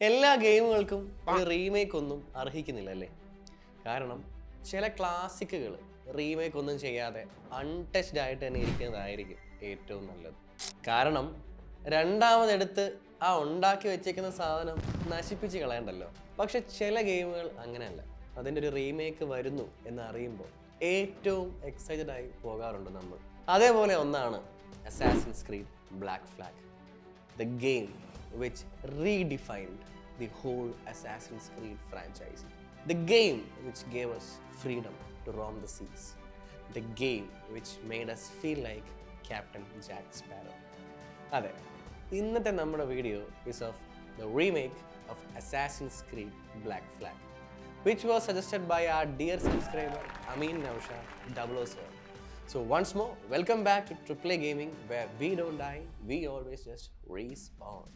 എല്ലാ ഗെയിമുകൾക്കും ഒരു റീമേക്ക് ഒന്നും അർഹിക്കുന്നില്ല അല്ലേ? കാരണം ചില ക്ലാസിക്കുകൾ റീമേക്ക് ഒന്നും ചെയ്യാതെ അൺടച്ച്ഡ് ആയിട്ട് തന്നെ ഇരിക്കുന്നതായിരിക്കും ഏറ്റവും നല്ലത്. കാരണം രണ്ടാമതെടുത്ത് ആ ഉണ്ടാക്കി വെച്ചേക്കുന്ന സാധനം നശിപ്പിച്ച് കളയണ്ടല്ലോ. പക്ഷെ ചില ഗെയിമുകൾ അങ്ങനെയല്ല. അതിൻ്റെ ഒരു റീമേക്ക് വരുന്നു എന്ന് അറിയുമ്പോൾ ഏറ്റവും എക്സൈറ്റഡ് ആയി പോകാറുണ്ട് നമ്മൾ. അതേപോലെ ഒന്നാണ് assassins creed black flag, the game which redefined the whole Assassin's Creed franchise. The game which gave us freedom to roam the seas. The game which made us feel like Captain Jack Sparrow. അതെ, ഇന്നത്തെ നമ്മുടെ video is of the remake of Assassin's Creed Black Flag, which was suggested by our dear subscriber Amin Naushad 007. So once more, welcome back to AAA Gaming, where we don't die, we always just respawn.